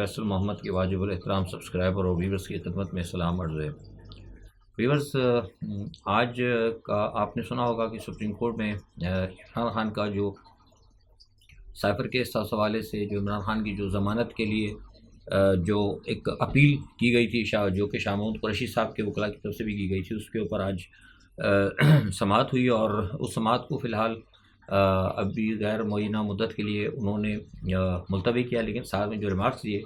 فیصل محمد کے واجب الاحترام سبسکرائبر اور ویورز کی خدمت میں سلام عرض ہے۔ ویورز، آج کا آپ نے سنا ہوگا کہ سپریم کورٹ میں عمران خان کا جو سائفر کیس تھا، اس حوالے سے جو عمران خان کی جو ضمانت کے لیے جو ایک اپیل کی گئی تھی جو کہ شاہ محمود قریشی صاحب کے وکلاء کی طرف سے بھی کی گئی تھی، اس کے اوپر آج سماعت ہوئی، اور اس سماعت کو فی الحال ابھی غیر معینہ مدت کے لیے انہوں نے ملتوی کیا، لیکن ساتھ میں جو ریمارکس دیے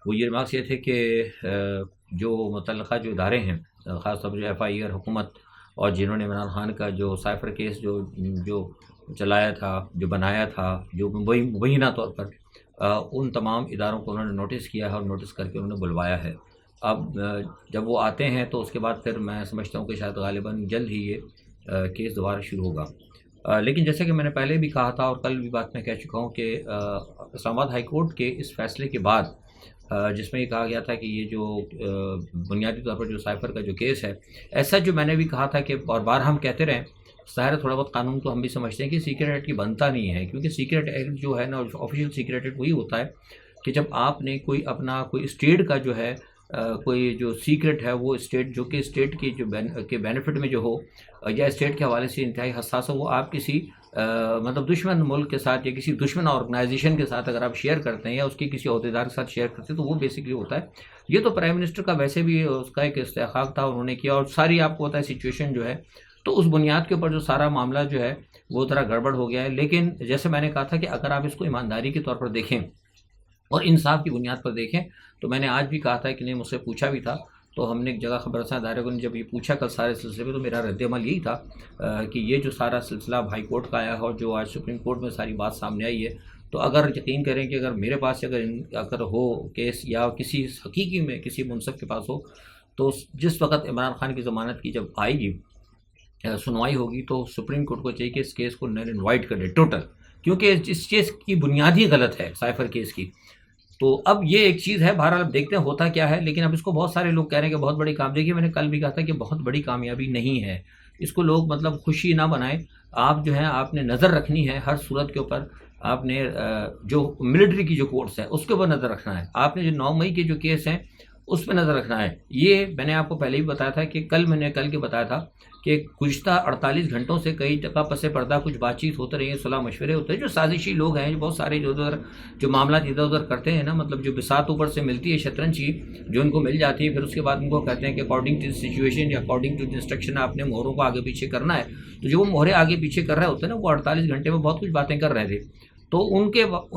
وہ یہ ریمارکس یہ تھے کہ جو متعلقہ جو ادارے ہیں، خاص طور پر جو FIR حکومت اور جنہوں نے عمران خان کا جو سائفر کیس جو چلایا تھا، جو بنایا تھا، جو مبینہ طور پر ان تمام اداروں کو انہوں نے نوٹس کیا ہے اور نوٹس کر کے انہوں نے بلوایا ہے۔ اب جب وہ آتے ہیں تو اس کے بعد پھر میں سمجھتا ہوں کہ شاید غالباً جلد ہی یہ کیس دوبارہ شروع ہوگا۔ لیکن جیسے کہ میں نے پہلے بھی کہا تھا اور کل بھی بات میں کہہ چکا ہوں کہ اسلام آباد ہائی کورٹ کے اس فیصلے کے بعد جس میں یہ کہا گیا تھا کہ یہ جو بنیادی طور پر جو سائفر کا جو کیس ہے، ایسا جو میں نے بھی کہا تھا کہ اور بار ہم کہتے رہیں، ظاہر تھوڑا بہت قانون تو ہم بھی سمجھتے ہیں کہ سیکریٹ ایکٹ کی بنتا نہیں ہے، کیونکہ سیکریٹ ایکٹ جو ہے نا، آفیشیل سیکریٹ ایکٹ وہی ہوتا ہے کہ جب آپ نے کوئی اپنا کوئی اسٹیٹ کا جو ہے کوئی جو سیکرٹ ہے، وہ اسٹیٹ جو کہ اسٹیٹ کی جو کے بینیفٹ میں جو ہو یا اسٹیٹ کے حوالے سے انتہائی حساس ہو، وہ آپ کسی مطلب دشمن ملک کے ساتھ یا کسی دشمن آرگنائزیشن کے ساتھ اگر آپ شیئر کرتے ہیں یا اس کی کسی عہدیدار کے ساتھ شیئر کرتے ہیں تو وہ بیسکلی ہوتا ہے۔ یہ تو پرائم منسٹر کا ویسے بھی اس کا ایک استحقاق تھا، انہوں نے کیا، اور ساری آپ کو پتہ ہے سچویشن جو ہے، تو اس بنیاد کے اوپر جو سارا معاملہ جو ہے وہ ذرا گڑبڑ ہو گیا ہے۔ لیکن جیسے میں نے کہا تھا کہ اگر آپ اس کو ایمانداری کے طور پر دیکھیں اور انصاف کی بنیاد پر دیکھیں، تو میں نے آج بھی کہا تھا کہ نہیں، مجھ سے پوچھا بھی تھا، تو ہم نے ایک جگہ خبر رساں ادارے کو جب یہ پوچھا کل سارے سلسلے میں، تو میرا رد عمل یہی تھا کہ یہ جو سارا سلسلہ ہائی کورٹ کا آیا ہے اور جو آج سپریم کورٹ میں ساری بات سامنے آئی ہے، تو اگر یقین کریں کہ اگر میرے پاس اگر ہو کیس یا کسی حقیقی میں کسی منصف کے پاس ہو، تو جس وقت عمران خان کی ضمانت کی جب آئے گی سنوائی ہوگی، تو سپریم کورٹ کو چاہیے کہ اس کیس کو نل اینڈ وائڈ کر دے ٹوٹل، کیونکہ اس کیس کی بنیاد ہی غلط ہے سائفر کیس کی۔ تو اب یہ ایک چیز ہے، بہرحال اب دیکھتے ہیں ہوتا کیا ہے، لیکن اب اس کو بہت سارے لوگ کہہ رہے ہیں کہ بہت بڑی دیکھیے میں نے کل بھی کہا تھا کہ بہت بڑی کامیابی نہیں ہے، اس کو لوگ مطلب خوشی نہ بنائیں۔ آپ جو ہے آپ نے نظر رکھنی ہے ہر صورت کے اوپر، آپ نے جو ملٹری کی جو کورٹس ہیں اس کے اوپر نظر رکھنا ہے، آپ نے جو 9 مئی کے جو کیس ہیں اس پہ نظر رکھنا ہے۔ یہ میں نے آپ کو پہلے بھی بتایا تھا کہ میں نے کل کے بتایا تھا کہ گزشتہ 48 گھنٹوں سے کئی جگہ پس پردہ کچھ بات چیت ہوتے رہی ہے، صلاح مشورے ہوتے ہیں، جو سازشی لوگ ہیں، جو بہت سارے جو معاملات ادھر ادھر کرتے ہیں نا، مطلب جو بساط اوپر سے ملتی ہے شطرنج کی، جو ان کو مل جاتی ہے، پھر اس کے بعد ان کو کہتے ہیں کہ اکارڈنگ ٹو سچویشن یا اکارڈنگ ٹو انسٹرکشن آپ نے مہروں کو آگے پیچھے کرنا ہے۔ تو جو وہ مہرے آگے پیچھے کر رہے ہوتے ہیں نا، وہ 48 گھنٹے میں بہت کچھ باتیں کر رہے تھے، تو ان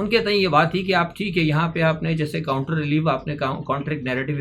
کے تئیں یہ بات تھی کہ آپ ٹھیک ہے، یہاں پہ آپ نے جیسے کاؤنٹر ریلیف، آپ نے کانٹریکٹ نیریٹو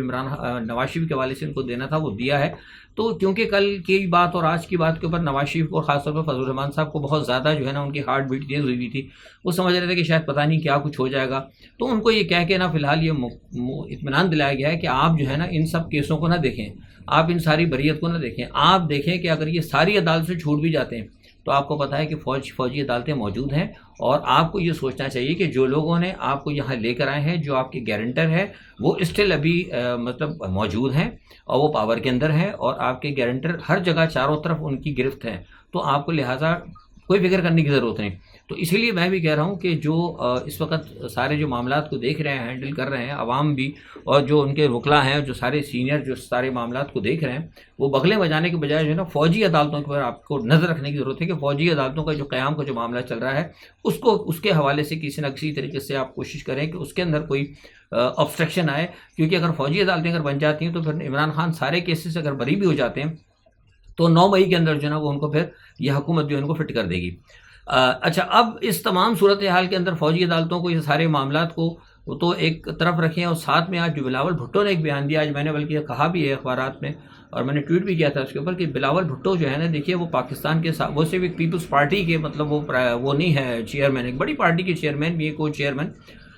نواز شریف کے حوالے سے ان کو دینا تھا، وہ دیا ہے۔ تو کیونکہ کل کی بات اور آج کی بات کے اوپر نواز شریف کو، خاص طور پر فضل الرحمان صاحب کو بہت زیادہ جو ہے نا ان کی ہارٹ بیٹ تیز ہوئی تھی، وہ سمجھ رہے تھے کہ شاید پتہ نہیں کیا کچھ ہو جائے گا، تو ان کو یہ کہہ کے نا فی الحال یہ اطمینان دلایا گیا ہے کہ آپ جو ہے نا ان سب کیسوں کو نہ دیکھیں، آپ ان ساری بریت کو نہ دیکھیں، آپ دیکھیں کہ اگر یہ ساری عدالت سے چھوٹ بھی جاتے ہیں تو آپ کو پتہ ہے کہ فوجی عدالتیں موجود ہیں، اور آپ کو یہ سوچنا چاہیے کہ جو لوگوں نے آپ کو یہاں لے کر آئے ہیں، جو آپ کے گارنٹر ہیں، وہ اسٹل ابھی مطلب موجود ہیں اور وہ پاور کے اندر ہیں، اور آپ کے گارنٹر ہر جگہ چاروں طرف ان کی گرفت ہے، تو آپ کو لہٰذا کوئی فکر کرنے کی ضرورت نہیں۔ تو اسی لیے میں بھی کہہ رہا ہوں کہ جو اس وقت سارے جو معاملات کو دیکھ رہے ہیں، ہینڈل کر رہے ہیں، عوام بھی اور جو ان کے وکلاء ہیں، جو سارے سینئر جو سارے معاملات کو دیکھ رہے ہیں، وہ بغلیں بجانے کے بجائے جو ہے نا فوجی عدالتوں پر آپ کو نظر رکھنے کی ضرورت ہے کہ فوجی عدالتوں کا جو قیام کا جو معاملہ چل رہا ہے، اس کے حوالے سے کسی نہ کسی طریقے سے آپ کوشش کریں کہ اس کے اندر کوئی obstruction آئے، کیونکہ اگر فوجی عدالتیں اگر بن جاتی ہیں تو پھر عمران خان سارے کیسز سے اگر بری بھی ہو جاتے ہیں تو 9 مئی کے اندر جو ہے نا وہ ان کو پھر یہ حکومت جو ہے ان کو فٹ کر دے گی۔ اچھا، اب اس تمام صورتحال کے اندر فوجی عدالتوں کو، یہ سارے معاملات کو تو ایک طرف رکھیں، اور ساتھ میں آج جو بلاول بھٹو نے ایک بیان دیا، آج میں نے بلکہ کہا بھی ہے اخبارات میں اور میں نے ٹویٹ بھی کیا تھا اس کے اوپر، کہ بلاول بھٹو جو ہے نا، دیکھیے وہ پاکستان کے ساتھ، وہ صرف ایک پیپلز پارٹی کے مطلب وہ نہیں ہے چیئرمین، ایک بڑی پارٹی کے چیئرمین بھی ہے، کو چیئرمین،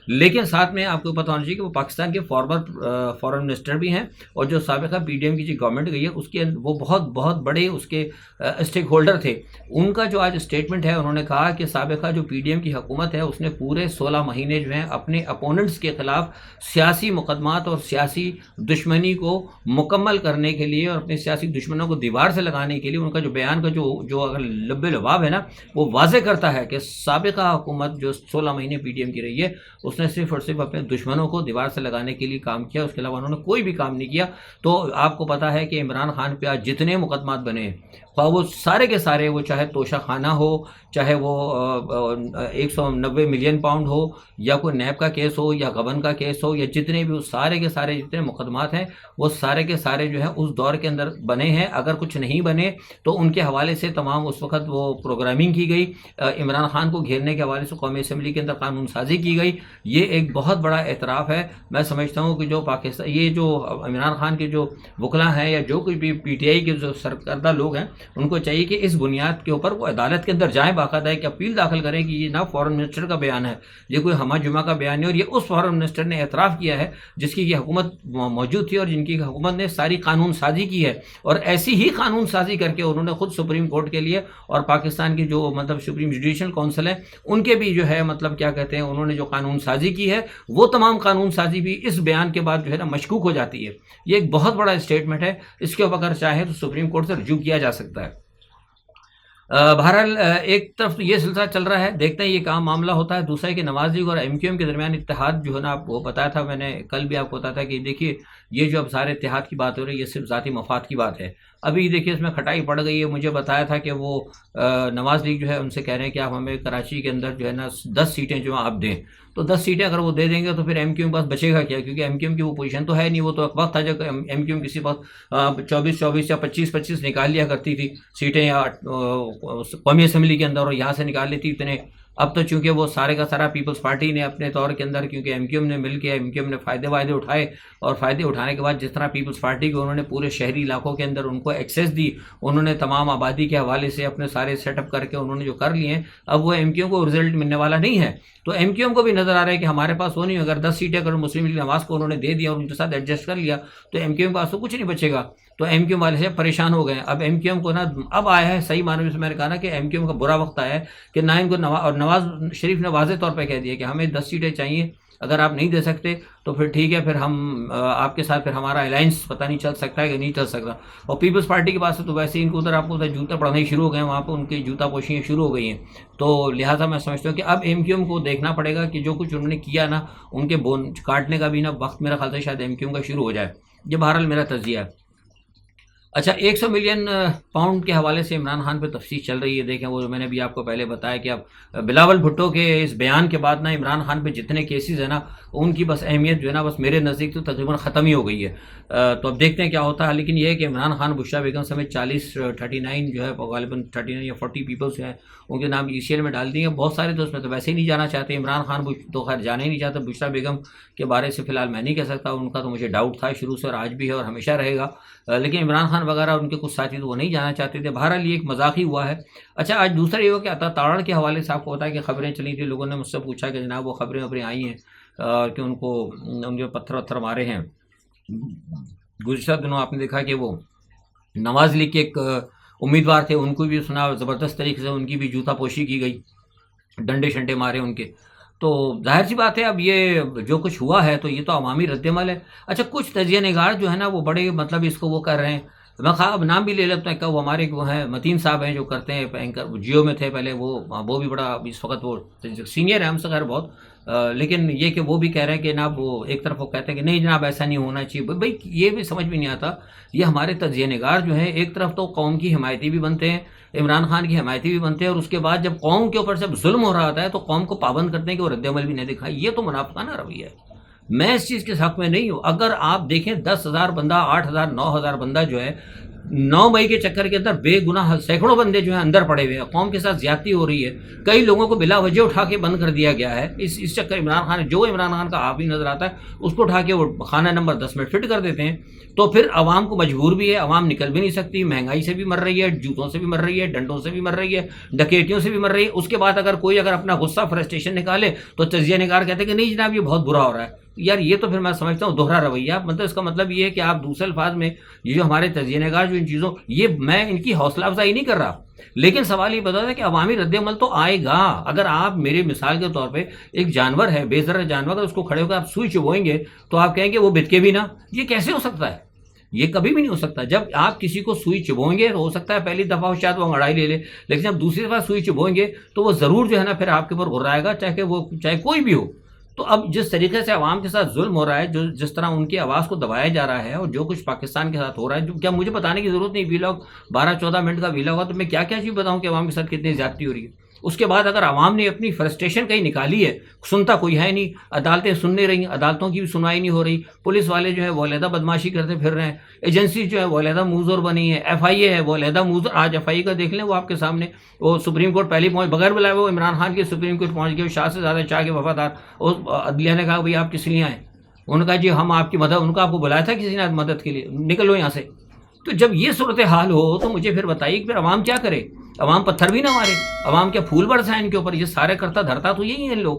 لیکن ساتھ میں آپ کو پتہ ہونا چاہیے کہ وہ پاکستان کے فارن منسٹر بھی ہیں، اور جو سابقہ PDM کی جو گورنمنٹ گئی ہے اس کے وہ بہت بڑے اس کے اسٹیک ہولڈر تھے۔ ان کا جو آج اسٹیٹمنٹ ہے، انہوں نے کہا کہ سابقہ جو PDM کی حکومت ہے اس نے پورے 16 مہینے جو ہیں اپنے اپوننٹس کے خلاف سیاسی مقدمات اور سیاسی دشمنی کو مکمل کرنے کے لیے اور اپنے سیاسی دشمنوں کو دیوار سے لگانے کے لیے، ان کا جو بیان کا جو اگر لب لباب ہے نا، وہ واضح کرتا ہے کہ سابقہ حکومت جو 16 مہینے PDM کی رہی ہے اس نے صرف اور صرف اپنے دشمنوں کو دیوار سے لگانے کے لیے کام کیا، اس کے علاوہ انہوں نے کوئی بھی کام نہیں کیا۔ تو آپ کو پتہ ہے کہ عمران خان پہ آج جتنے مقدمات بنے ہیں، خواہ وہ سارے کے سارے، وہ چاہے توشہ خانہ ہو، چاہے وہ 190 ملین پاؤنڈ ہو، یا کوئی نیب کا کیس ہو، یا غبن کا کیس ہو، یا جتنے بھی سارے کے سارے جتنے مقدمات ہیں وہ سارے کے سارے جو ہے اس دور کے اندر بنے ہیں۔ اگر کچھ نہیں بنے تو ان کے حوالے سے تمام اس وقت وہ پروگرامنگ کی گئی، عمران خان کو گھیرنے کے حوالے سے قومی اسمبلی کے اندر قانون سازی کی گئی۔ یہ ایک بہت بڑا اعتراف ہے۔ میں سمجھتا ہوں کہ جو پاکستان، یہ جو عمران خان کے جو وکلاء ہیں، یا جو کوئی بھی پی ٹی آئی کے جو سرکردہ لوگ ہیں، ان کو چاہیے کہ اس بنیاد کے اوپر وہ عدالت کے اندر جائیں، باقاعدہ ایک اپیل داخل کریں کہ یہ نہ فارن منسٹر کا بیان ہے، یہ کوئی ہمہ جمعہ کا بیان ہے، اور یہ اس فارن منسٹر نے اعتراف کیا ہے جس کی یہ حکومت موجود تھی، اور جن کی حکومت نے ساری قانون سازی کی ہے، اور ایسی ہی قانون سازی کر کے انہوں نے خود سپریم کورٹ کے لیے اور پاکستان کی جو مطلب سپریم جوڈیشل کونسل ہے ان کے بھی جو ہے مطلب کیا کہتے ہیں، انہوں نے جو قانون سازی کی ہے وہ تمام قانون سازی بھی اس بیان کے بعد جو ہے نا مشکوک ہو جاتی ہے۔ یہ ایک بہت بڑا اسٹیٹمنٹ ہے، اس کے اوپر اگر چاہے تو سپریم کورٹ سے رجوع کیا جا سکتا ہے۔ بہرحال ایک طرف تو یہ سلسلہ چل رہا ہے، دیکھتے ہیں یہ کام معاملہ ہوتا ہے۔ دوسرا ہے کہ نواز لیگ اور ایم کیو ایم کے درمیان اتحاد جو ہے نا، آپ کو بتایا تھا میں نے، کل بھی آپ کو بتایا تھا کہ دیکھیے یہ جو اب سارے اتحاد کی بات ہو رہی ہے یہ صرف ذاتی مفاد کی بات ہے۔ ابھی دیکھیے اس میں کھٹائی پڑ گئی ہے۔ مجھے بتایا تھا کہ وہ نواز لیگ جو ہے ان سے کہہ رہے ہیں کہ آپ ہمیں کراچی کے اندر جو ہے نا 10 سیٹیں جو ہیں آپ دیں، تو 10 سیٹیں اگر وہ دے دیں گے تو پھر ایم کیو ایم کے پاس بچے گا کیا؟ کیونکہ ایم کیو ایم کی وہ پوزیشن تو ہے نہیں، وہ تو ایک وقت تھا جب ایم کیو ایم کسی وقت 24 یا 25 نکال لیا کرتی تھی سیٹیں، یا قومی اسمبلی کے اندر، اور یہاں سے نکال لیتی اتنے۔ اب تو چونکہ وہ سارے کا سارا پیپلز پارٹی نے اپنے طور کے اندر، کیونکہ ایم کیو ایم نے مل کے، ایم کیو ایم نے فائدے اٹھائے، اور فائدے اٹھانے کے بعد جس طرح پیپلز پارٹی کو انہوں نے پورے شہری علاقوں کے اندر ان کو ایکسیس دی، انہوں نے تمام آبادی کے حوالے سے اپنے سارے سیٹ اپ کر کے انہوں نے جو کر لیے ہیں، اب وہ ایم کیو ایم کو رزلٹ ملنے والا نہیں ہے۔ تو ایم کیو ایم کو بھی نظر آ رہا ہے کہ ہمارے پاس وہ نہیں، اگر 10 سیٹیں اگر مسلم لیگ نواز کو انہوں نے دے دیا اور ان کے ساتھ ایڈجسٹ کر لیا تو ایم کیو ایم کے پاس تو کچھ نہیں بچے گا۔ تو ایم کیو ایم والے سے پریشان ہو گئے ہیں۔ اب ایم کیو ایم کو نا اب آیا ہے صحیح معنی میں، میں نے کہا نا کہ ایم کیو ایم کا برا وقت آیا ہے کہ نہ ان کو نواز شریف نے واضح طور پہ کہہ دیا کہ ہمیں 10 سیٹیں چاہیے، اگر آپ نہیں دے سکتے تو پھر ٹھیک ہے، پھر ہم آپ کے ساتھ پھر ہمارا الائنس پتہ نہیں چل سکتا ہے کہ نہیں چل سکتا۔ اور پیپلز پارٹی کے پاس تو ویسے ہی ان کو ادھر آپ کو جوتا پڑھنا ہی شروع ہو گئے ہیں، وہاں پہ ان کی جوتا پوشیاں شروع ہو گئی ہیں۔ تو لہٰذا میں سمجھتا ہوں کہ اب ایم کیو ایم کو دیکھنا پڑے گا کہ جو کچھ انہوں نے کیا نا، ان کے بون کاٹنے کا بھی نا وقت میرا خیال سے شاید ایم کیو ایم کا شروع ہو جائے۔ یہ بہرحال میرا تجزیہ ہے۔ اچھا، 100 ملین پاؤنڈ کے حوالے سے عمران خان پہ تفتیش چل رہی ہے۔ دیکھیں وہ میں نے بھی آپ کو پہلے بتایا کہ اب بلاول بھٹو کے اس بیان کے بعد نا عمران خان پہ جتنے کیسز ہیں نا، ان کی بس اہمیت جو ہے نا بس میرے نزدیک تو تقریباً ختم ہی ہو گئی ہے۔ تو اب دیکھتے ہیں کیا ہوتا ہے، لیکن یہ ہے کہ عمران خان، بشرا بیگم سمیت 39 جو ہے غالباً 39 یا 40 پیپلس ہیں، ان کے نام ای سی ایل میں ڈال دیے ہیں۔ بہت سارے تو اس میں تو ویسے ہی نہیں جانا چاہتے، عمران خان تو خیر جانا ہی نہیں چاہتا۔ بشرا بیگم کے بارے سے فی الحال میں نہیں کہہ سکتا، ان کا تو مجھے ڈاؤٹ تھا شروع سے، اور آج بھی ہے اور ہمیشہ رہے گا، لیکن عمران خان وغیرہ ان کے کچھ ساتھی تو وہ نہیں جانا چاہتے تھے۔ بہرحال یہ ایک مذاق ہی ہوا ہے۔ اچھا، آج دوسرا یہ ہوا کہ عطا تاڑڑ کے حوالے سے آپ کو پتا ہے کہ خبریں چلی تھیں، لوگوں نے مجھ سے پوچھا کہ جناب وہ خبریں آئی ہیں کہ ان کو ان کے پتھر مارے ہیں۔ گزشتہ دنوں آپ نے دیکھا کہ وہ نواز لیگ کے ایک امیدوار تھے، ان کو بھی سنا زبردست طریقے سے ان کی بھی جوتا پوشی کی گئی، ڈنڈے شنڈے مارے ان کے۔ تو ظاہر سی بات ہے اب یہ جو کچھ ہوا ہے تو یہ تو عوامی رد عمل ہے۔ اچھا، کچھ تجزیہ نگار جو ہے نا وہ بڑے مطلب اس کو وہ کر رہے ہیں، میں اب نام بھی لے لیتا ہوں کہ وہ ہمارے وہ ہیں متین صاحب ہیں جو کرتے ہیں اینکر، جیو میں تھے پہلے، وہ بھی بڑا اس وقت وہ سینئر ہے ہم سے خیر بہت، لیکن یہ کہ وہ بھی کہہ رہے ہیں کہ جناب وہ ایک طرف وہ کہتے ہیں کہ نہیں جناب ایسا نہیں ہونا چاہیے۔ بھائی یہ بھی سمجھ میں نہیں آتا، یہ ہمارے تجزیہ نگار جو ہیں ایک طرف تو قوم کی حمایتی بھی بنتے ہیں، عمران خان کی حمایتی بھی بنتے ہیں، اور اس کے بعد جب قوم کے اوپر جب ظلم ہو رہا ہوتا ہے تو قوم کو پابند کرتے ہیں کہ وہ رد عمل بھی نہیں دکھائے۔ یہ تو منافقانہ رویہ ہے، میں اس چیز کے حق میں نہیں ہوں۔ اگر آپ دیکھیں 10,000 بندہ، 8,000 9,000 بندہ جو ہے 9 مئی کے چکر کے اندر بے گناہ سینکڑوں بندے جو ہیں اندر پڑے ہوئے ہیں، قوم کے ساتھ زیادتی ہو رہی ہے، کئی لوگوں کو بلا وجہ اٹھا کے بند کر دیا گیا ہے۔ اس چکر عمران خان جو عمران خان کا آپ ہی نظر آتا ہے اس کو اٹھا کے وہ خانہ نمبر 10 میں فٹ کر دیتے ہیں، تو پھر عوام کو مجبور بھی ہے، عوام نکل بھی نہیں سکتی، مہنگائی سے بھی مر رہی ہے، جوتوں سے بھی مر رہی ہے، ڈنڈوں سے بھی مر رہی ہے، ڈکیتیوں سے بھی مر رہی ہے۔ اس کے بعد اگر کوئی اپنا غصہ فرسٹریشن نکالے تو تجزیہ نگار کہتے ہیں کہ نہیں جناب یہ بہت برا ہو رہا ہے۔ یار یہ تو پھر میں سمجھتا ہوں دوہرا رویہ، مطلب اس کا مطلب یہ ہے کہ آپ دوسرے الفاظ میں یہ جو ہمارے تجزیہ نگار جو ان چیزوں، یہ میں ان کی حوصلہ افزائی نہیں کر رہا، لیکن سوال یہ بتا ہے کہ عوامی رد عمل تو آئے گا۔ اگر آپ میرے مثال کے طور پہ ایک جانور ہے، بے ضرر جانور، اگر اس کو کھڑے ہو کر آپ سوئی چبوئیں گے تو آپ کہیں گے وہ بتکے بھی نہ، یہ کیسے ہو سکتا ہے؟ یہ کبھی بھی نہیں ہو سکتا۔ جب آپ کسی کو سوئی چبوئیں گے تو ہو سکتا ہے پہلی دفعہ شاید وہ انگڑائی لے لے، لیکن جب دوسری دفعہ سوئی چبوئیں گے تو وہ ضرور جو ہے نا پھر آپ کے اوپر غرائے گا، چاہے کوئی بھی ہو۔ تو اب جس طریقے سے عوام کے ساتھ ظلم ہو رہا ہے، جو جس طرح ان کی آواز کو دبایا جا رہا ہے، اور جو کچھ پاکستان کے ساتھ ہو رہا ہے، جو کیا مجھے بتانے کی ضرورت نہیں، ویلاگ 12-14 منٹ کا ویلاگ ہوا تو میں کیا کیا چیز بتاؤں کہ عوام کے ساتھ کتنی زیادتی ہو رہی ہے۔ اس کے بعد اگر عوام نے اپنی فرسٹریشن کہیں نکالی ہے، سنتا کوئی ہے نہیں، عدالتیں سن نہیں رہی، عدالتوں کی بھی سنوائی نہیں ہو رہی، پولیس والے جو ہے وہ علیحدہ بدماشی کرتے پھر رہے ہیں، ایجنسی جو ہے وہ علیحدہ موزور بنی ہے، ایف آئی اے ہے وہ علیحدہ موزور، آج ایف آئی اے کا دیکھ لیں، وہ آپ کے سامنے، وہ سپریم کورٹ پہلے پہنچ، بغیر بلائے وہ عمران خان کے سپریم کورٹ پہنچ گئے، شاہ سے زیادہ شاہ کے وفادار، اس عدلیہ نے کہا بھائی آپ کس لیے آئے، انہوں نے کہا جی ہم آپ کی مدد، ان کا آپ کو بلایا تھا کسی نے مدد کے لیے، نکلو یہاں سے۔ تو جب یہ صورتحال ہو تو مجھے پھر بتائیے کہ پھر عوام کیا کرے، عوام پتھر بھی نہ مارے، عوام کیا پھول برسائے ان کے اوپر، یہ سارے کرتا دھرتا تو یہی ہیں لوگ۔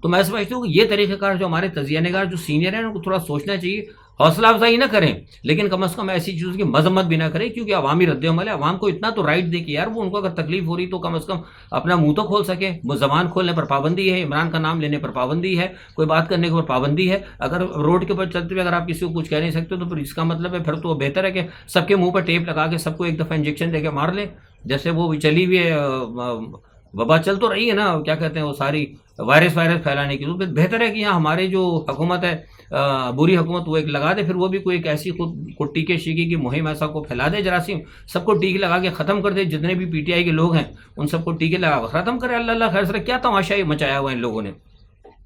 تو میں سمجھتا ہوں کہ یہ طریقہ کار جو ہمارے تجزیہ نگار جو سینئر ہیں ان کو تھوڑا سوچنا چاہیے، حوصلہ افزائی نہ کریں لیکن کم از کم ایسی چیزوں کی مذمت بھی نہ کریں، کیونکہ عوامی رد عمل ہے، عوام کو اتنا تو رائٹ دے کہ یار وہ ان کو اگر تکلیف ہو رہی تو کم از کم اپنا منہ تو کھول سکے، وہ زبان کھولنے پر پابندی ہے، عمران کا نام لینے پر پابندی ہے، کوئی بات کرنے کے اوپر پابندی ہے، اگر روڈ کے اوپر چلتے ہوئے اگر آپ کسی کو کچھ کہہ نہیں سکتے تو پھر اس کا مطلب ہے پھر تو بہتر ہے کہ سب کے منہ پر ٹیپ لگا کے سب کو ایک دفعہ انجیکشن دے کے مار لیں، جیسے وہ چلی ہوئی ہے وبا چل تو رہی ہے نا، کیا کہتے ہیں وہ ساری وائرس پھیلانے کی، تو بہتر ہے کہ یہاں ہمارے جو حکومت ہے بری حکومت وہ ایک لگا دے، پھر وہ بھی کوئی ایک ایسی خود کو ٹیکے شیکے کی مہم ایسا کو پھیلا دے، جراثیم سب کو ٹیکے لگا کے ختم کر دے، جتنے بھی پی ٹی آئی کے لوگ ہیں ان سب کو ٹیکے لگا کے ختم کرے، اللہ اللہ خیر سر، کیا تماشا یہ مچایا ہوا ہے ان لوگوں نے۔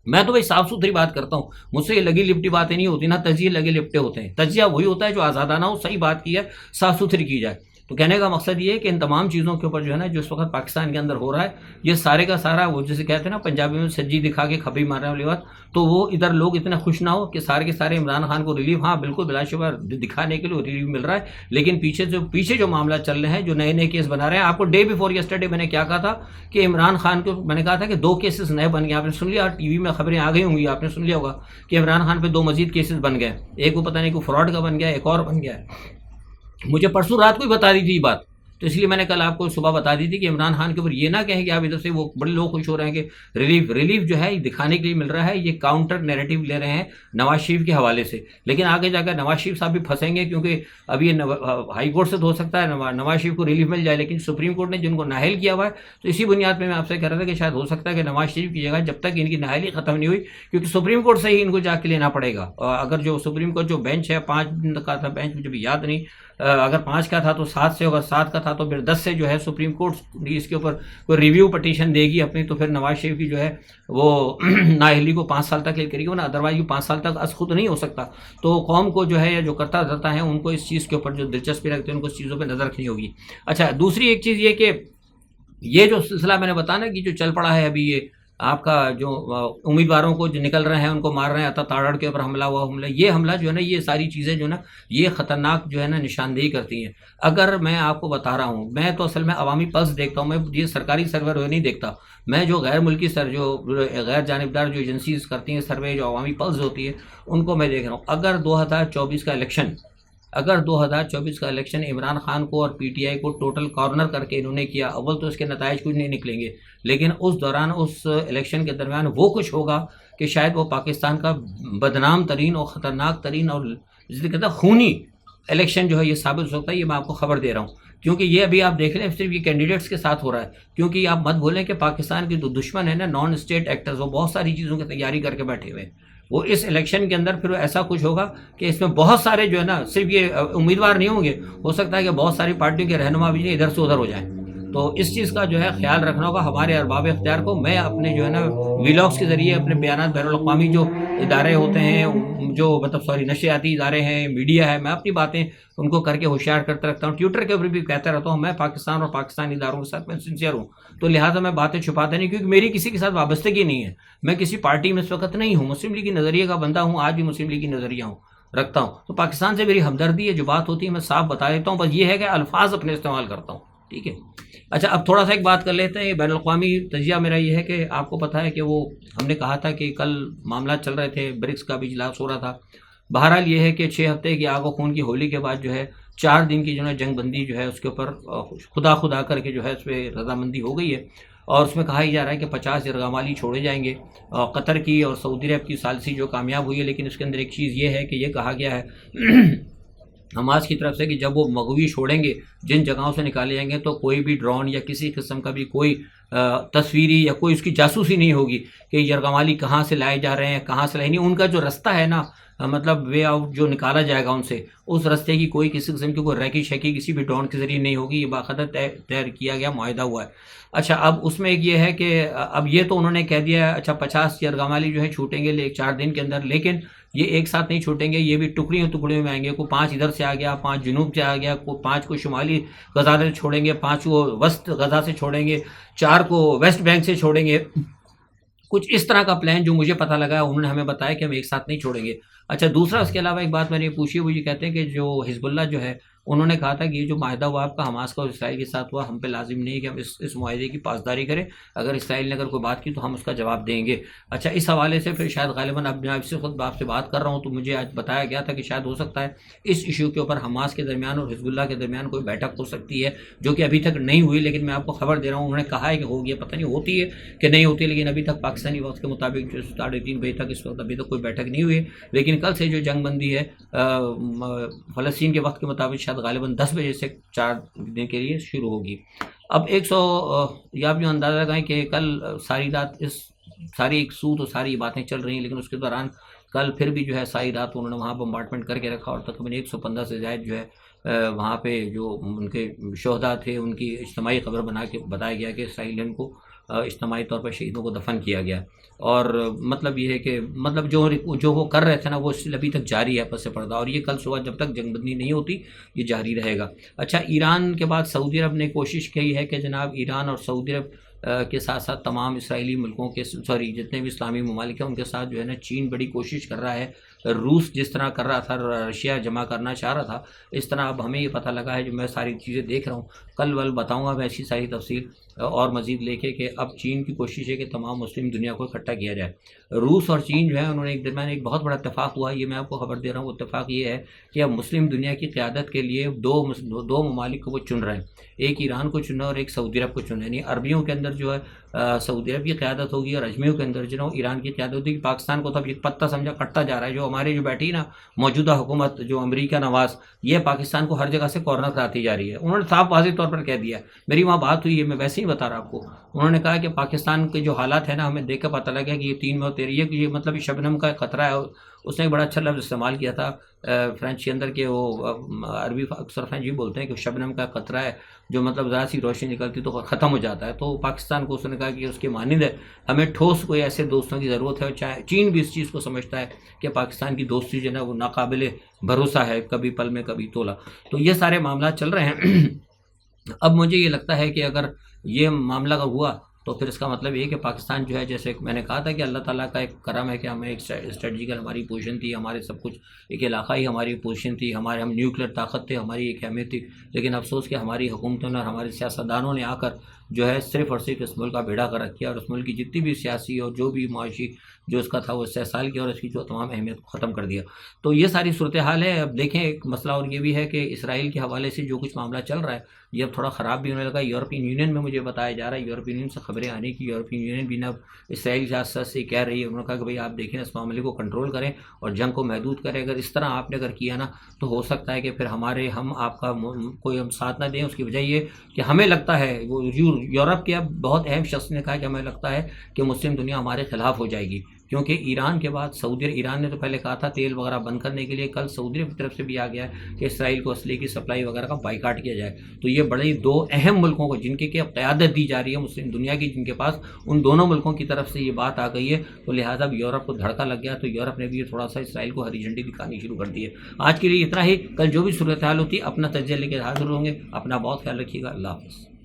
میں تو بھائی صاف ستھری بات کرتا ہوں، مجھ سے یہ لگی لپٹی باتیں نہیں ہوتی، نہ تجزیے لگے لپٹے ہوتے ہیں، تجزیہ وہی ہوتا ہے جو آزادانہ ہو، صحیح بات کی ہے، صاف ستھری کی جائے۔ تو کہنے کا مقصد یہ ہے کہ ان تمام چیزوں کے اوپر جو ہے نا جو اس وقت پاکستان کے اندر ہو رہا ہے، یہ سارے کا سارا وہ جسے کہتے ہیں نا پنجابی میں سجی دکھا کے کھپی مارنے والی بات، تو وہ ادھر لوگ اتنے خوش نہ ہو کہ سارے کے سارے عمران خان کو ریلیف، ہاں بالکل بلا شبہ دکھانے کے لیے ریلیف مل رہا ہے، لیکن پیچھے جو معاملات چل رہے ہیں، جو نئے نئے کیس بنا رہے ہیں، آپ کو ڈے بیفور یسٹرڈے میں نے کیا کہا تھا کہ عمران خان کو میں نے کہا تھا کہ 2 کیسز نئے بن گئے، آپ نے سن لیا، ٹی وی میں خبریں آ گئی ہوں گی، آپ نے سن لیا ہوگا کہ عمران خان پہ 2 مزید کیسز بن گئے، ایک وہ پتہ نہیں کوئی فراڈ کا بن گیا، ایک اور بن گیا ہے، مجھے پرسوں رات کو ہی بتا دی تھی یہ بات، تو اس لیے میں نے کل آپ کو صبح بتا دی تھی کہ عمران خان کے اوپر یہ نہ کہیں کہ آپ ادھر سے وہ بڑے لوگ خوش ہو رہے ہیں کہ ریلیف جو ہے یہ دکھانے کے لیے مل رہا ہے، یہ کاؤنٹر نیریٹو لے رہے ہیں نواز شریف کے حوالے سے، لیکن آگے جا کر نواز شریف صاحب بھی پھنسیں گے، کیونکہ اب یہ ہائی کورٹ سے تو ہو سکتا ہے نواز شریف کو ریلیف مل جائے، لیکن سپریم کورٹ نے جن کو نااہل کیا ہوا ہے، تو اسی بنیاد پہ میں آپ سے کہہ رہا تھا کہ شاید ہو سکتا ہے کہ نواز شریف کی جگہ جب تک ان کی نااہلی ختم نہیں ہوئی، کیونکہ سپریم کورٹ سے ہی ان کو جا کے لینا پڑے گا، اگر جو سپریم کورٹ جو بینچ ہے 5 کا تھا بینچ، مجھے بھی یاد نہیں، اگر 5 کا تھا تو 7 سے ہوگا، 7 کا تھا تو پھر 10 سے جو ہے سپریم کورٹ اس کے اوپر کوئی ریویو پٹیشن دے گی اپنی، تو پھر نواز شریف کی جو ہے وہ نااہلی کو 5 سال تک کرے گی نا، ادروائز 5 سال تک از خود نہیں ہو سکتا، تو قوم کو جو ہے یا جو کرتا دھرتا ہے ان کو اس چیز کے اوپر جو دلچسپی رکھتے ہیں ان کو اس چیزوں پہ نظر رکھنی ہوگی۔ اچھا دوسری ایک چیز یہ کہ یہ جو سلسلہ میں نے بتانا کہ جو چل پڑا ہے ابھی، یہ آپ کا جو امیدواروں کو جو نکل رہے ہیں ان کو مار رہے ہیں، عطا تاڑڑ کے اوپر حملہ ہوا، یہ حملہ جو ہے نا، یہ ساری چیزیں جو ہے نا یہ خطرناک جو ہے نا نشاندہی کرتی ہیں۔ اگر میں آپ کو بتا رہا ہوں، میں تو اصل میں عوامی پلس دیکھتا ہوں، میں یہ سرکاری سروے نہیں دیکھتا، میں جو غیر ملکی جو غیر جانبدار جو ایجنسیز کرتی ہیں سروے، جو عوامی پلس ہوتی ہے ان کو میں دیکھ رہا ہوں۔ اگر 2024 کا الیکشن عمران خان کو اور پی ٹی آئی کو ٹوٹل کارنر کر کے انہوں نے کیا، اول تو اس کے نتائج کچھ نہیں نکلیں گے، لیکن اس دوران اس الیکشن کے درمیان وہ کچھ ہوگا کہ شاید وہ پاکستان کا بدنام ترین اور خطرناک ترین اور جسے کہتے ہیں خونی الیکشن جو ہے یہ ثابت ہو سکتا ہے، یہ میں آپ کو خبر دے رہا ہوں، کیونکہ یہ ابھی آپ دیکھ لیں صرف یہ کینڈیڈیٹس کے ساتھ ہو رہا ہے، کیونکہ آپ مت بھولیں کہ پاکستان کے جو دشمن ہیں نا نان اسٹیٹ ایکٹرز، وہ بہت ساری چیزوں کی تیاری کر کے بیٹھے ہوئے ہیں، وہ اس الیکشن کے اندر پھر ایسا کچھ ہوگا کہ اس میں بہت سارے جو ہے نا صرف یہ امیدوار نہیں ہوں گے، ہو سکتا ہے کہ بہت ساری پارٹیوں کے رہنما بھی ادھر سے ادھر ہو جائیں، تو اس چیز کا جو ہے خیال رکھنا ہوگا ہمارے ارباب اختیار کو۔ میں اپنے جو ہے نا ویلاگس کے ذریعے اپنے بیانات بین الاقوامی جو ادارے ہوتے ہیں، جو نشریاتی ادارے ہیں، میڈیا ہے، میں اپنی باتیں ان کو کر کے ہوشیار کرتے رکھتا ہوں، ٹویٹر کے اوپر بھی کہتا رہتا ہوں، میں پاکستان اور پاکستانی اداروں کے ساتھ میں سنسیئر ہوں، تو لہٰذا میں باتیں چھپاتے نہیں، کیونکہ میری کسی کے ساتھ وابستگی نہیں ہے، میں کسی پارٹی میں اس وقت نہیں ہوں، مسلم لیگ کی نظریے کا بندہ ہوں، آج بھی مسلم لیگ کی نظریہ رکھتا ہوں، تو پاکستان سے میری ہمدردی ہے، جو بات ہوتی ہے میں صاف بتا دیتا ہوں، بس یہ ہے کہ الفاظ اپنے استعمال کرتا ہوں، ٹھیک ہے۔ اچھا اب تھوڑا سا ایک بات کر لیتے ہیں، بین الاقوامی تجزیہ میرا یہ ہے کہ آپ کو پتہ ہے کہ وہ ہم نے کہا تھا کہ کل معاملات چل رہے تھے، برکس کا بھی اجلاس ہو رہا تھا، بہرحال یہ ہے کہ 6 ہفتے کی آگ و خون کی ہولی کے بعد جو ہے 4 دن کی جو ہے جنگ بندی جو ہے اس کے اوپر خدا کر کے جو ہے اس پہ رضامندی ہو گئی ہے، اور اس میں کہا ہی جا رہا ہے کہ 50 یرغمالی چھوڑے جائیں گے، قطر کی اور سعودی عرب کی ثالثی جو کامیاب ہوئی ہے، لیکن اس کے اندر ایک چیز یہ ہے کہ یہ کہا گیا ہے حماس کی طرف سے کہ جب وہ مغوی چھوڑیں گے، جن جگہوں سے نکالے جائیں گے، تو کوئی بھی ڈرون یا کسی قسم کا بھی کوئی تصویری یا کوئی اس کی جاسوسی نہیں ہوگی کہ یرغمالی کہاں سے لائے جا رہے ہیں، کہاں سے لائے نہیں. ان کا جو رستہ ہے نا، مطلب وے آؤٹ جو نکالا جائے گا ان سے، اس رستے کی کوئی کسی قسم کی کوئی ریکی شیکی کسی بھی ڈرون کے ذریعے نہیں ہوگی. یہ باقاعدہ طے کیا گیا، معاہدہ ہوا ہے. اچھا، اب اس میں ایک یہ ہے کہ اب یہ تو انہوں نے کہہ دیا ہے اچھا 50 یرغمالی جو ہے چھوٹیں گے 4 دن کے اندر، لیکن یہ ایک ساتھ نہیں چھوٹیں گے، یہ بھی ٹکڑیوں میں آئیں گے. کوئی 5 ادھر سے آ گیا، 5 جنوب سے آ گیا، کوئی 5 کو شمالی غزہ سے چھوڑیں گے، 5 کو وسط غزہ سے چھوڑیں گے، 4 کو ویسٹ بینک سے چھوڑیں گے. کچھ اس طرح کا پلان جو مجھے پتہ لگا ہے، انہوں نے ہمیں بتایا کہ ہم ایک ساتھ نہیں چھوڑیں گے. اچھا، دوسرا اس کے علاوہ ایک بات میں نے پوچھی، وہ یہ کہتے ہیں کہ جو حزب اللہ جو ہے، انہوں نے کہا تھا کہ یہ جو معاہدہ ہوا آپ کا حماس کا اور اسرائیل کے ساتھ ہوا، ہم پہ لازم نہیں ہے کہ ہم اس معاہدے کی پاسداری کریں. اگر اسرائیل نے اگر کوئی بات کی تو ہم اس کا جواب دیں گے. اچھا، اس حوالے سے پھر شاید غالباً اب میں سے خود آپ سے بات کر رہا ہوں تو مجھے آج بتایا گیا تھا کہ شاید ہو سکتا ہے اس ایشو کے اوپر حماس کے درمیان اور حزب اللہ کے درمیان کوئی بیٹھک ہو سکتی ہے، جو کہ ابھی تک نہیں ہوئی. لیکن میں آپ کو خبر دے رہا ہوں، انہوں نے کہا ہے کہ ہوگی، پتہ نہیں ہوتی ہے کہ نہیں ہوتی، لیکن ابھی تک پاکستانی وقت کے مطابق 3:30 بجے تک اس وقت ابھی تک کوئی بیٹھک نہیں ہوئی. لیکن کل سے جو جنگ بندی ہے فلسطین کے وقت کے مطابق شاید غالباً 10 بجے سے 4 دن کے لیے شروع ہوگی. اب یا آپ جو اندازہ لگائیں کہ کل ساری رات اس ساری ایک سوت اور ساری باتیں چل رہی ہیں، لیکن اس کے دوران کل پھر بھی جو ہے ساری رات انہوں نے وہاں بمبارڈمنٹ کر کے رکھا، اور تقریباً 115 سے زائد جو ہے وہاں پہ جو ان کے شہداء تھے ان کی اجتماعی قبر بنا کے بتایا گیا کہ اسرائیلین کو اجتماعی طور پر شہیدوں کو دفن کیا گیا. اور مطلب یہ ہے کہ مطلب جو وہ کر رہے تھے نا، وہ ابھی تک جاری ہے پس پردہ، اور یہ کل صبح جب تک جنگ بندی نہیں ہوتی یہ جاری رہے گا. اچھا، ایران کے بعد سعودی عرب نے کوشش کی ہے کہ جناب ایران اور سعودی عرب کے ساتھ ساتھ تمام اسرائیلی ملکوں کے جتنے بھی اسلامی ممالک ہیں ان کے ساتھ جو ہے نا چین بڑی کوشش کر رہا ہے. روس جس طرح کر رہا تھا، رشیا جمع کرنا چاہ رہا تھا، اس طرح اب ہمیں یہ پتہ لگا ہے، جو میں ساری چیزیں دیکھ رہا ہوں، کل بتاؤں گا میں ایسی ساری تفصیل اور مزید لے کے، کہ اب چین کی کوشش ہے کہ تمام مسلم دنیا کو اکٹھا کیا جائے. روس اور چین جو ہے انہوں نے ایک درمیان ایک بہت بڑا اتفاق ہوا، یہ میں آپ کو خبر دے رہا ہوں. اتفاق یہ ہے کہ اب مسلم دنیا کی قیادت کے لیے دو ممالک کو وہ چن رہے ہیں، ایک ایران کو چننا اور ایک سعودی عرب کو چننا. یعنی عربیوں کے اندر جو ہے سعودی عرب کی قیادت ہوگی، اور اجمیوں کے اندر جو ایران کی قیادت ہوگی. پاکستان کو تو اب یہ پتہ سمجھا کٹتا جا رہا ہے، جو ہمارے جو بیٹھی نا موجودہ حکومت جو امریکہ نواز، یہ پاکستان کو ہر جگہ سے کارنر کراتی جا رہی ہے. انہوں نے صاف واضح طور پر کہہ دیا، میری وہاں بات ہوئی ہے، میں ویسے ہی بتا رہا آپ کو. انہوں نے کہا کہ پاکستان کے جو حالات ہیں نا، ہمیں دیکھ کر پتہ لگا کہ یہ 3 میں 13 کہ یہ مطلب شبنم کا خطرہ ہے. اس نے ایک بڑا اچھا لفظ استعمال کیا تھا فرینچ کے اندر، کہ وہ عربی اکثر فرینچ بھی بولتے ہیں کہ شبنم کا خطرہ ہے، جو مطلب ذرا سی روشنی نکلتی تو ختم ہو جاتا ہے. تو پاکستان کو اس نے کہا کہ اس کے مانند ہے، ہمیں ٹھوس کوئی ایسے دوستوں کی ضرورت ہے. چاہے چین بھی اس چیز کو سمجھتا ہے کہ پاکستان کی دوستی جو ہے نا وہ ناقابل بھروسہ ہے، کبھی پل میں کبھی تولا. تو یہ سارے معاملات چل رہے ہیں. اب مجھے یہ لگتا ہے کہ اگر یہ معاملہ اگر ہوا تو پھر اس کا مطلب یہ کہ پاکستان جو ہے، جیسے میں نے کہا تھا کہ اللہ تعالیٰ کا ایک کرم ہے کہ ہمیں ایک اسٹریٹجیکل ہماری پوزیشن تھی، ہمارے سب کچھ ایک علاقائی ہماری پوزیشن تھی، ہم نیوکلیر طاقت تھے، ہماری ایک اہمیت تھی. لیکن افسوس کہ ہماری حکومتوں نے اور ہمارے سیاستدانوں نے آ کر جو ہے صرف اور صرف اس ملک کا بیڑا کر رکھا، اور اس ملک کی جتنی بھی سیاسی اور جو بھی معاشی جو اس کا تھا وہ استحصال کیا، اور اس کی جو تمام اہمیت کو ختم کر دیا. تو یہ ساری صورتحال ہے. اب دیکھیں، ایک مسئلہ اور یہ بھی ہے کہ اسرائیل کے حوالے سے جو کچھ معاملہ چل رہا ہے یہ اب تھوڑا خراب بھی ہونے لگا. یورپین یونین میں مجھے بتایا جا رہا ہے، یورپین یونین سے خبریں آنے کی، یورپین یونین بھی نا اسرائیل کے ساتھ سے کہہ رہی ہے. انہوں نے کہا کہ بھائی آپ دیکھیں، اس معاملے کو کنٹرول کریں اور جنگ کو محدود کریں. اگر اس طرح آپ نے اگر کیا نا تو ہو سکتا ہے کہ پھر ہم آپ کا کوئی ہم ساتھ نہ دیں. اس کی وجہ یہ کہ ہمیں لگتا ہے، وہ یورپ کے اب بہت اہم شخص نے کہا کہ ہمیں لگتا ہے کہ مسلم دنیا ہمارے خلاف ہو جائے گی، کیونکہ ایران کے بعد ایران نے تو پہلے کہا تھا تیل وغیرہ بند کرنے کے لیے، کل سعودی عرب کی طرف سے بھی آ گیا ہے کہ اسرائیل کو اسلحے کی سپلائی وغیرہ کا بائیکاٹ کیا جائے. تو یہ بڑے 2 اہم ملکوں کو جن کے اب قیادت دی جا رہی ہے مسلم دنیا کی، جن کے پاس ان دونوں ملکوں کی طرف سے یہ بات آ گئی ہے، تو لہٰذا اب یورپ کو دھڑکا لگ گیا. تو یورپ نے بھی تھوڑا سا اسرائیل کو ہری جھنڈی دکھانی شروع کر دی ہے. آج کے لیے اتنا ہی. کل جو بھی صورتحال ہوتی ہے اپنا تجزیہ لے کے حاضر ہوں گے. اپنا بہت خیال رکھیے گا. اللہ حافظ.